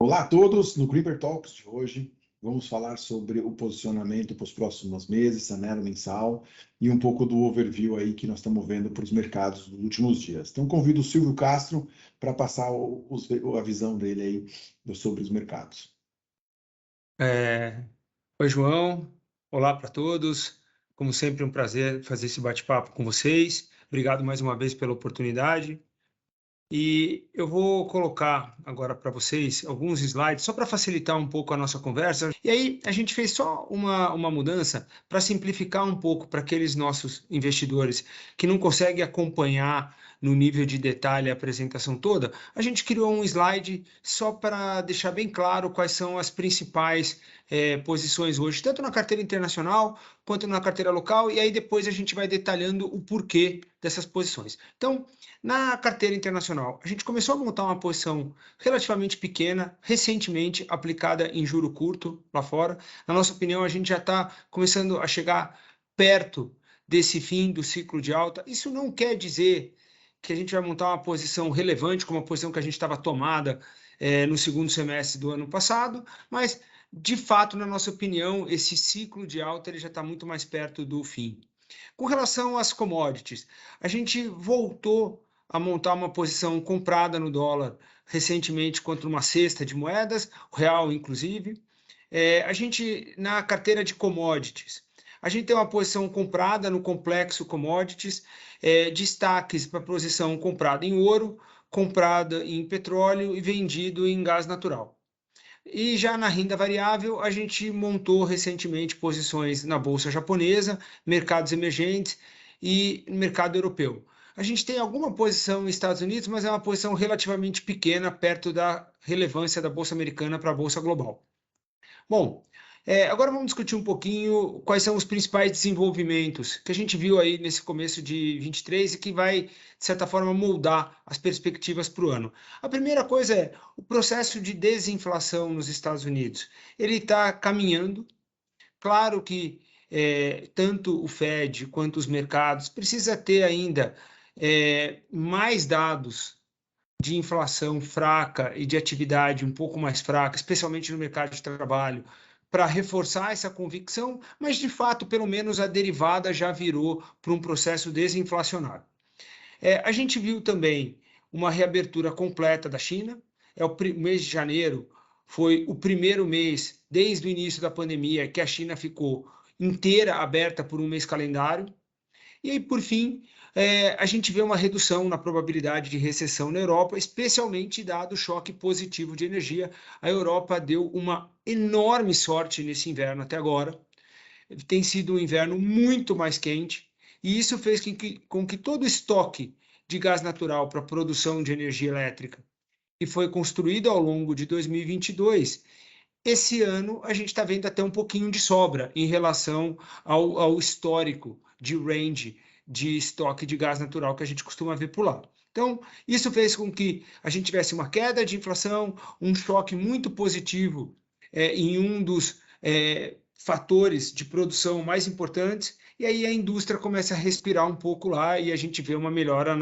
Olá a todos, no Creeper Talks de hoje vamos falar sobre o posicionamento para os próximos meses, cenário mensal e um pouco do overview aí que nós estamos vendo para os mercados nos últimos dias. Então convido o Silvio Castro para passar a visão dele aí sobre os mercados. Oi, João. Olá para todos. Como sempre, um prazer fazer esse bate-papo com vocês. Obrigado mais uma vez pela oportunidade. E eu vou colocar agora para vocês alguns slides só para facilitar um pouco a nossa conversa. E aí a gente fez só uma mudança para simplificar um pouco para aqueles nossos investidores que não conseguem acompanhar no nível de detalhe a apresentação toda. A gente criou um slide só para deixar bem claro quais são as principais posições hoje, tanto na carteira internacional quanto na carteira local, e aí depois a gente vai detalhando o porquê dessas posições. Então, na carteira internacional, a gente começou a montar uma posição relativamente pequena, recentemente aplicada em juro curto lá fora. Na nossa opinião, a gente já está começando a chegar perto desse fim do ciclo de alta. Isso não quer dizer que a gente vai montar uma posição relevante, como a posição que a gente estava tomada no segundo semestre do ano passado, mas, de fato, na nossa opinião, esse ciclo de alta ele já está muito mais perto do fim. Com relação às commodities, a gente voltou a montar uma posição comprada no dólar recentemente contra uma cesta de moedas, o real inclusive. A gente, na carteira de commodities, a gente tem uma posição comprada no complexo commodities, destaques para a posição comprada em ouro, comprada em petróleo e vendido em gás natural. E já na renda variável, a gente montou recentemente posições na bolsa japonesa, mercados emergentes e mercado europeu. A gente tem alguma posição nos Estados Unidos, mas é uma posição relativamente pequena, perto da relevância da bolsa americana para a bolsa global. Bom, agora vamos discutir um pouquinho quais são os principais desenvolvimentos que a gente viu aí nesse começo de 23 e que vai, de certa forma, moldar as perspectivas para o ano. A primeira coisa é o processo de desinflação nos Estados Unidos. Ele está caminhando. Claro que tanto o Fed quanto os mercados precisa ter ainda mais dados de inflação fraca e de atividade um pouco mais fraca, especialmente no mercado de trabalho, para reforçar essa convicção, mas de fato, pelo menos a derivada já virou para um processo desinflacionário. A gente viu também uma reabertura completa da China. O mês de janeiro foi o primeiro mês desde o início da pandemia que a China ficou inteira aberta por um mês calendário. E aí, por fim, a gente vê uma redução na probabilidade de recessão na Europa, especialmente dado o choque positivo de energia. A Europa deu uma enorme sorte nesse inverno até agora. Tem sido um inverno muito mais quente, e isso fez com que todo o estoque de gás natural para a produção de energia elétrica, que foi construído ao longo de 2022, esse ano a gente está vendo até um pouquinho de sobra em relação ao histórico de range de estoque de gás natural que a gente costuma ver por lá. Então, isso fez com que a gente tivesse uma queda de inflação, um choque muito positivo em um dos fatores de produção mais importantes, e aí a indústria começa a respirar um pouco lá e a gente vê uma melhora,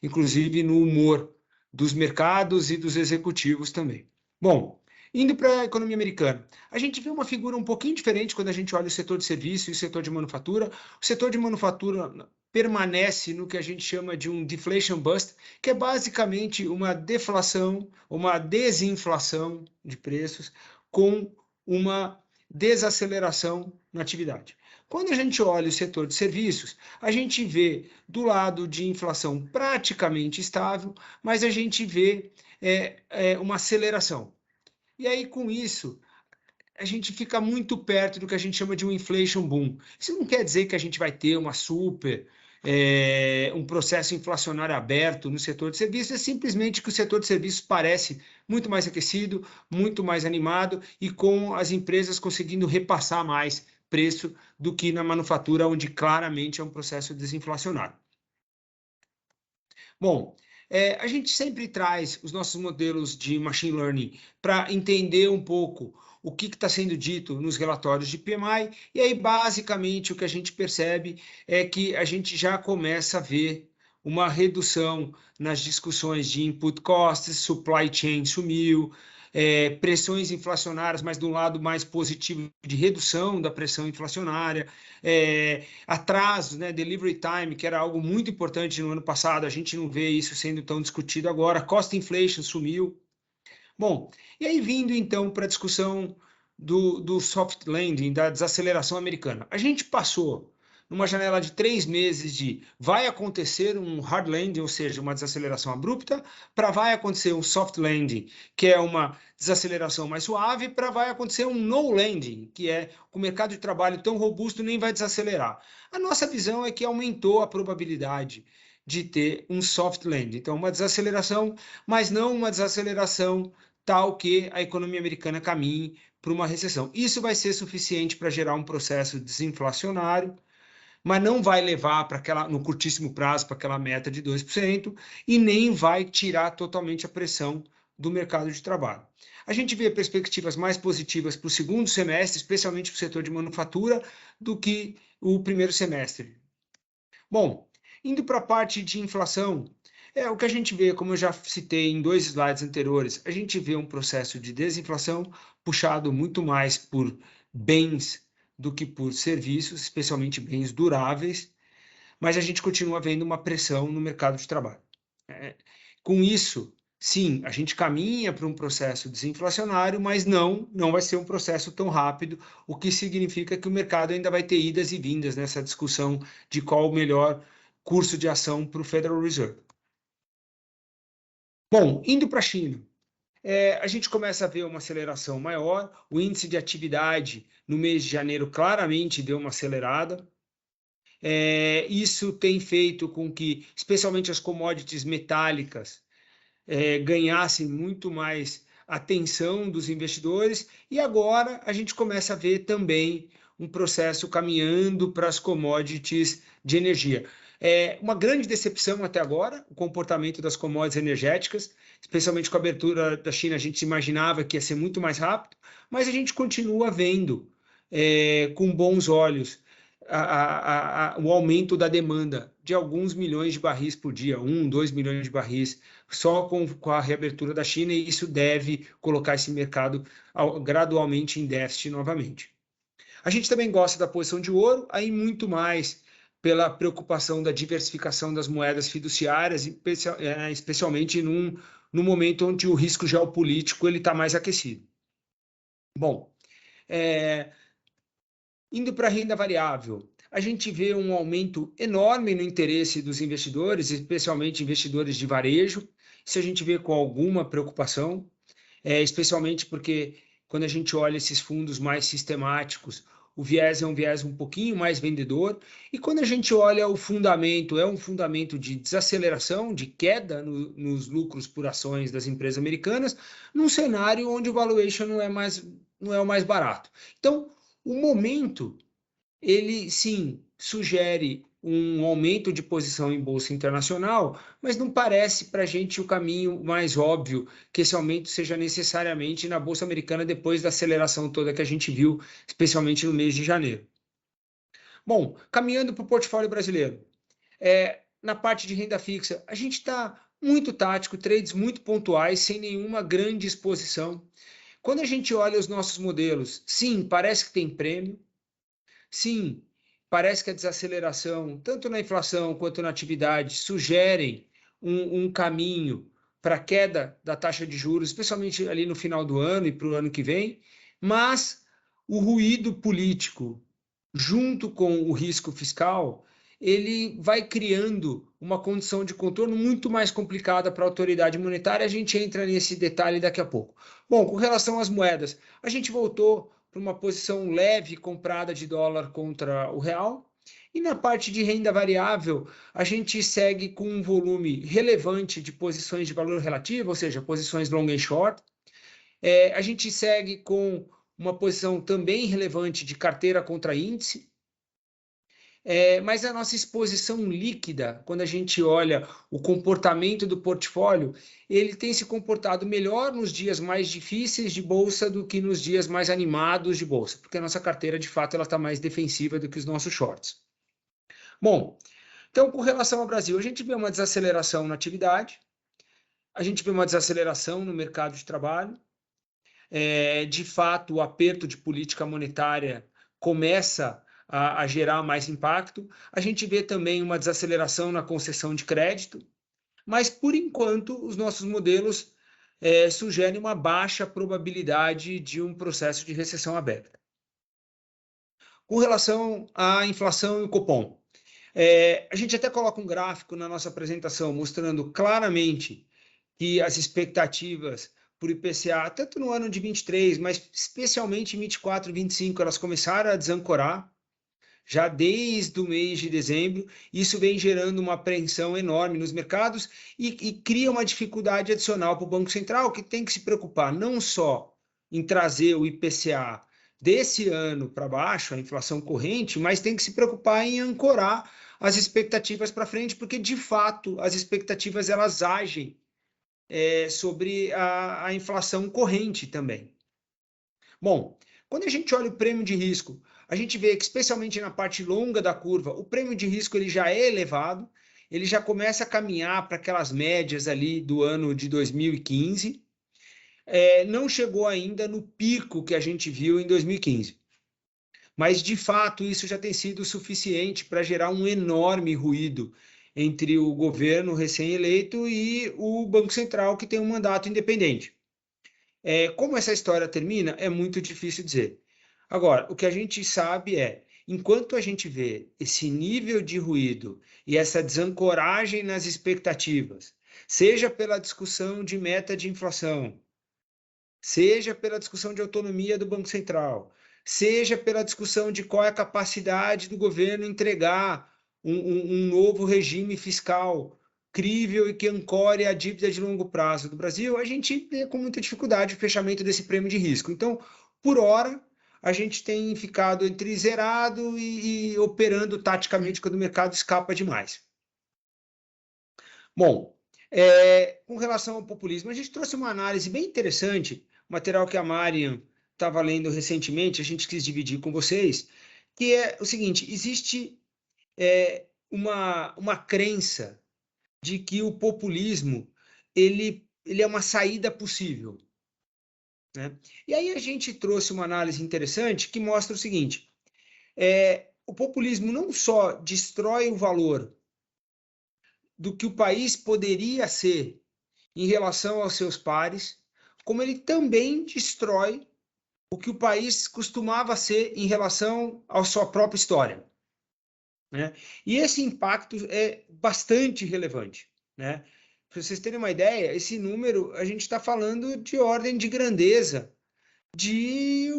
inclusive, no humor dos mercados e dos executivos também. Bom, indo para a economia americana, a gente vê uma figura um pouquinho diferente quando a gente olha o setor de serviço e o setor de manufatura. O setor de manufatura permanece no que a gente chama de um deflation bust, que é basicamente uma deflação, uma desinflação de preços com uma desaceleração na atividade. Quando a gente olha o setor de serviços, a gente vê do lado de inflação praticamente estável, mas a gente vê uma aceleração. E aí, com isso, a gente fica muito perto do que a gente chama de um inflation boom. Isso não quer dizer que a gente vai ter um processo inflacionário aberto no setor de serviços, é simplesmente que o setor de serviços parece muito mais aquecido, muito mais animado e com as empresas conseguindo repassar mais preço do que na manufatura, onde claramente é um processo desinflacionário. Bom, a gente sempre traz os nossos modelos de machine learning para entender um pouco o que está sendo dito nos relatórios de PMI, e aí basicamente o que a gente percebe é que a gente já começa a ver uma redução nas discussões de input costs, supply chain sumiu, pressões inflacionárias, mas de um lado mais positivo de redução da pressão inflacionária, atrasos, né, delivery time, que era algo muito importante no ano passado, a gente não vê isso sendo tão discutido agora, cost inflation sumiu. Bom, e aí vindo então para a discussão do soft landing, da desaceleração americana. A gente passou numa janela de 3 meses de vai acontecer um hard landing, ou seja, uma desaceleração abrupta, para vai acontecer um soft landing, que é uma desaceleração mais suave, para vai acontecer um no landing, que é o mercado de trabalho tão robusto nem vai desacelerar. A nossa visão é que aumentou a probabilidade de ter um soft landing. Então, uma desaceleração, mas não uma desaceleração tal que a economia americana caminhe para uma recessão. Isso vai ser suficiente para gerar um processo desinflacionário, mas não vai levar para aquela, no curtíssimo prazo, para aquela meta de 2%, e nem vai tirar totalmente a pressão do mercado de trabalho. A gente vê perspectivas mais positivas para o segundo semestre, especialmente para o setor de manufatura, do que o primeiro semestre. Bom, indo para a parte de inflação, o que a gente vê, como eu já citei em 2 slides anteriores, a gente vê um processo de desinflação puxado muito mais por bens do que por serviços, especialmente bens duráveis, mas a gente continua vendo uma pressão no mercado de trabalho. Com isso, sim, a gente caminha para um processo desinflacionário, mas não vai ser um processo tão rápido, o que significa que o mercado ainda vai ter idas e vindas nessa discussão de qual o melhor curso de ação para o Federal Reserve. Bom, indo para a China, a gente começa a ver uma aceleração maior, o índice de atividade no mês de janeiro claramente deu uma acelerada. Isso tem feito com que, especialmente as commodities metálicas, ganhassem muito mais atenção dos investidores, e agora a gente começa a ver também um processo caminhando para as commodities de energia. Uma grande decepção até agora, o comportamento das commodities energéticas, especialmente com a abertura da China, a gente imaginava que ia ser muito mais rápido, mas a gente continua vendo com bons olhos o aumento da demanda de alguns milhões de barris por dia, 2 milhões de barris, só com a reabertura da China, e isso deve colocar esse mercado gradualmente em déficit novamente. A gente também gosta da posição de ouro, aí muito mais pela preocupação da diversificação das moedas fiduciárias, especialmente no momento onde o risco geopolítico está mais aquecido. Bom, indo para a renda variável, a gente vê um aumento enorme no interesse dos investidores, especialmente investidores de varejo. Isso a gente vê com alguma preocupação, especialmente porque quando a gente olha esses fundos mais sistemáticos, o viés é um viés um pouquinho mais vendedor, e quando a gente olha o fundamento, é um fundamento de desaceleração, de queda nos lucros por ações das empresas americanas, num cenário onde o valuation não é o mais barato. Então, o momento, ele sim sugere um aumento de posição em bolsa internacional, mas não parece para a gente o caminho mais óbvio que esse aumento seja necessariamente na bolsa americana depois da aceleração toda que a gente viu, especialmente no mês de janeiro. Bom, caminhando para o portfólio brasileiro, na parte de renda fixa, a gente está muito tático, trades muito pontuais, sem nenhuma grande exposição. Quando a gente olha os nossos modelos, sim, parece que tem prêmio, sim, parece que a desaceleração, tanto na inflação quanto na atividade, sugerem um caminho para a queda da taxa de juros, especialmente ali no final do ano e para o ano que vem, mas o ruído político, junto com o risco fiscal, ele vai criando uma condição de contorno muito mais complicada para a autoridade monetária. A gente entra nesse detalhe daqui a pouco. Bom, com relação às moedas, a gente voltou para uma posição leve comprada de dólar contra o real. E na parte de renda variável, a gente segue com um volume relevante de posições de valor relativo, ou seja, posições long e short. A gente segue com uma posição também relevante de carteira contra índice. Mas a nossa exposição líquida, quando a gente olha o comportamento do portfólio, ele tem se comportado melhor nos dias mais difíceis de bolsa do que nos dias mais animados de bolsa, porque a nossa carteira, de fato, ela está mais defensiva do que os nossos shorts. Bom, então, com relação ao Brasil, a gente vê uma desaceleração na atividade, a gente vê uma desaceleração no mercado de trabalho, de fato, o aperto de política monetária começa a gerar mais impacto. A gente vê também uma desaceleração na concessão de crédito, mas, por enquanto, os nossos modelos sugerem uma baixa probabilidade de um processo de recessão aberta. Com relação à inflação e o Copom, a gente até coloca um gráfico na nossa apresentação mostrando claramente que as expectativas por IPCA, tanto no ano de 23, mas especialmente em 24 e 25, elas começaram a desancorar já desde o mês de dezembro. Isso vem gerando uma apreensão enorme nos mercados e cria uma dificuldade adicional para o Banco Central, que tem que se preocupar não só em trazer o IPCA desse ano para baixo, a inflação corrente, mas tem que se preocupar em ancorar as expectativas para frente, porque de fato as expectativas elas agem sobre a inflação corrente também. Bom, quando a gente olha o prêmio de risco, a gente vê que, especialmente na parte longa da curva, o prêmio de risco ele já é elevado, ele já começa a caminhar para aquelas médias ali do ano de 2015, não chegou ainda no pico que a gente viu em 2015. Mas, de fato, isso já tem sido suficiente para gerar um enorme ruído entre o governo recém-eleito e o Banco Central, que tem um mandato independente. Como essa história termina, é muito difícil dizer. Agora, o que a gente sabe enquanto a gente vê esse nível de ruído e essa desancoragem nas expectativas, seja pela discussão de meta de inflação, seja pela discussão de autonomia do Banco Central, seja pela discussão de qual é a capacidade do governo entregar um novo regime fiscal crível e que ancore a dívida de longo prazo do Brasil, a gente vê com muita dificuldade o fechamento desse prêmio de risco. Então, por hora, a gente tem ficado entre zerado e operando taticamente quando o mercado escapa demais. Bom, com relação ao populismo, a gente trouxe uma análise bem interessante, material que a Marian estava lendo recentemente, a gente quis dividir com vocês, que é o seguinte: existe uma crença de que o populismo ele é uma saída possível, né? E aí a gente trouxe uma análise interessante que mostra o seguinte: o populismo não só destrói o valor do que o país poderia ser em relação aos seus pares, como ele também destrói o que o país costumava ser em relação à sua própria história, né? E esse impacto é bastante relevante, né? Para vocês terem uma ideia, esse número, a gente está falando de ordem de grandeza de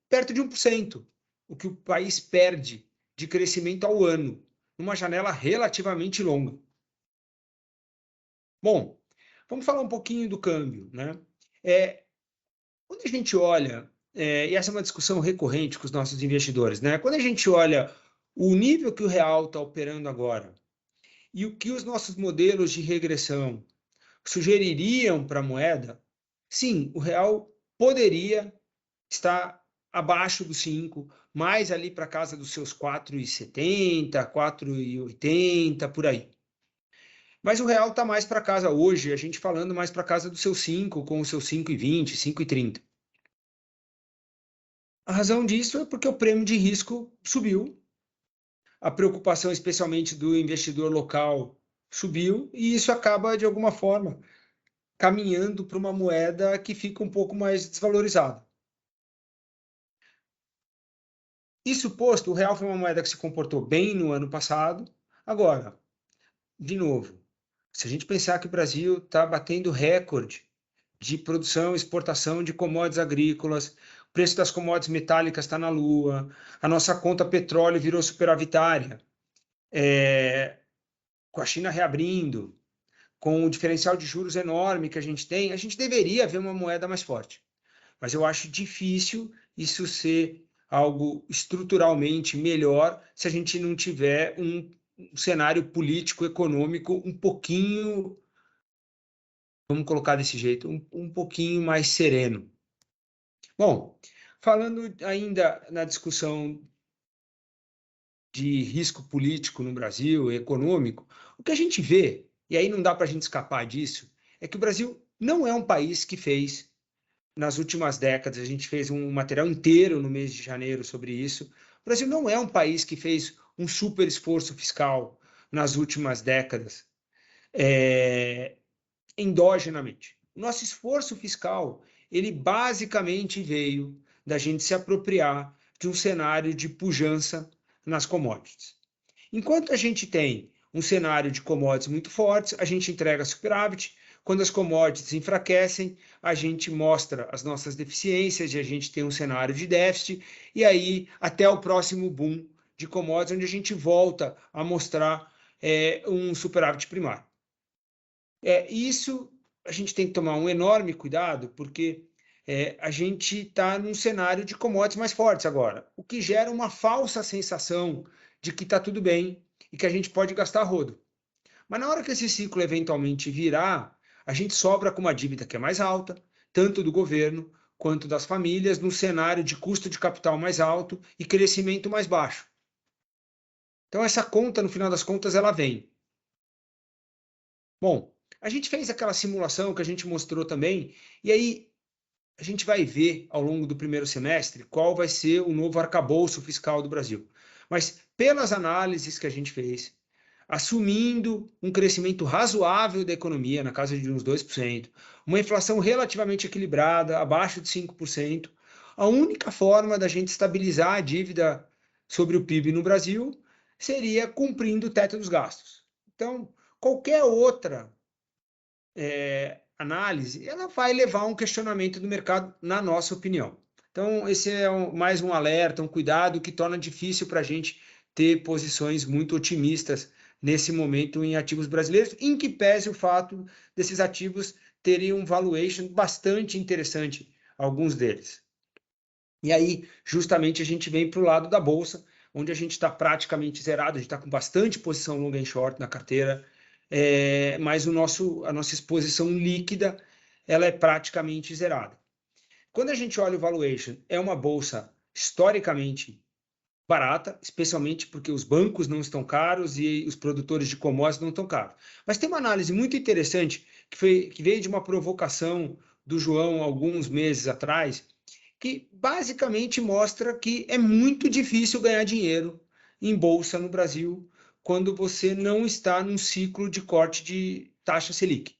perto de 1%, o que o país perde de crescimento ao ano, numa janela relativamente longa. Bom, vamos falar um pouquinho do câmbio, né? Quando a gente olha, e essa é uma discussão recorrente com os nossos investidores, né? Quando a gente olha o nível que o real está operando agora e o que os nossos modelos de regressão sugeririam para a moeda, sim, o real poderia estar abaixo dos 5, mais ali para casa dos seus 4,70, 4,80, por aí. Mas o real está mais para casa hoje, a gente falando mais para casa dos seus 5, com os seus 5,20, 5,30. A razão disso é porque o prêmio de risco subiu, a preocupação especialmente do investidor local subiu, e isso acaba, de alguma forma, caminhando para uma moeda que fica um pouco mais desvalorizada. Isso posto, o real foi uma moeda que se comportou bem no ano passado. Agora, de novo, se a gente pensar que o Brasil está batendo recorde de produção e exportação de commodities agrícolas, o preço das commodities metálicas está na lua, a nossa conta petróleo virou superavitária, com a China reabrindo, com o diferencial de juros enorme que a gente tem, a gente deveria ver uma moeda mais forte. Mas eu acho difícil isso ser algo estruturalmente melhor se a gente não tiver um cenário político, econômico um pouquinho, vamos colocar desse jeito, um pouquinho mais sereno. Bom, falando ainda na discussão de risco político no Brasil, econômico, o que a gente vê, e aí não dá para a gente escapar disso, é que o Brasil não é um país que fez nas últimas décadas. A gente fez um material inteiro no mês de janeiro sobre isso. O Brasil não é um país que fez um super esforço fiscal nas últimas décadas, endogenamente. O nosso esforço fiscal, ele basicamente veio da gente se apropriar de um cenário de pujança nas commodities. Enquanto a gente tem um cenário de commodities muito fortes, a gente entrega superávit. Quando as commodities enfraquecem, a gente mostra as nossas deficiências e a gente tem um cenário de déficit. E aí, até o próximo boom de commodities, onde a gente volta a mostrar um superávit primário. Isso a gente tem que tomar um enorme cuidado, porque a gente está num cenário de commodities mais fortes agora, o que gera uma falsa sensação de que está tudo bem e que a gente pode gastar rodo. Mas na hora que esse ciclo eventualmente virar, a gente sobra com uma dívida que é mais alta, tanto do governo quanto das famílias, num cenário de custo de capital mais alto e crescimento mais baixo. Então essa conta, no final das contas, ela vem. Bom, a gente fez aquela simulação que a gente mostrou também, e aí a gente vai ver ao longo do primeiro semestre qual vai ser o novo arcabouço fiscal do Brasil. Mas pelas análises que a gente fez, assumindo um crescimento razoável da economia, na casa de uns 2%, uma inflação relativamente equilibrada, abaixo de 5%, a única forma da gente estabilizar a dívida sobre o PIB no Brasil seria cumprindo o teto dos gastos. Então, qualquer outra análise, ela vai levar a um questionamento do mercado, na nossa opinião. Então, esse é mais um alerta, um cuidado que torna difícil para a gente ter posições muito otimistas nesse momento em ativos brasileiros, em que pese o fato desses ativos terem um valuation bastante interessante, alguns deles. E aí, justamente, a gente vem para o lado da Bolsa, onde a gente está praticamente zerado, a gente está com bastante posição long and short na carteira, mas a nossa exposição líquida ela é praticamente zerada. Quando a gente olha o valuation, é uma bolsa historicamente barata, especialmente porque os bancos não estão caros e os produtores de commodities não estão caros. Mas tem uma análise muito interessante que veio de uma provocação do João alguns meses atrás, que basicamente mostra que é muito difícil ganhar dinheiro em bolsa no Brasil quando você não está num ciclo de corte de taxa Selic.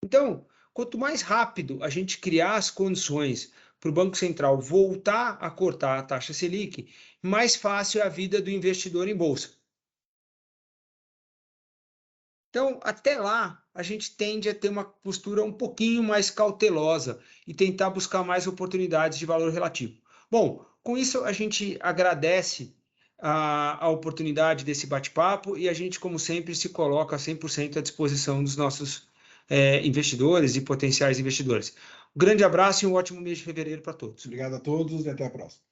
Então, quanto mais rápido a gente criar as condições para o Banco Central voltar a cortar a taxa Selic, mais fácil é a vida do investidor em bolsa. Então, até lá, a gente tende a ter uma postura um pouquinho mais cautelosa e tentar buscar mais oportunidades de valor relativo. Bom, com isso a gente agradece a oportunidade desse bate-papo e a gente, como sempre, se coloca 100% à disposição dos nossos investidores e potenciais investidores. Um grande abraço e um ótimo mês de fevereiro para todos. Obrigado a todos e até a próxima.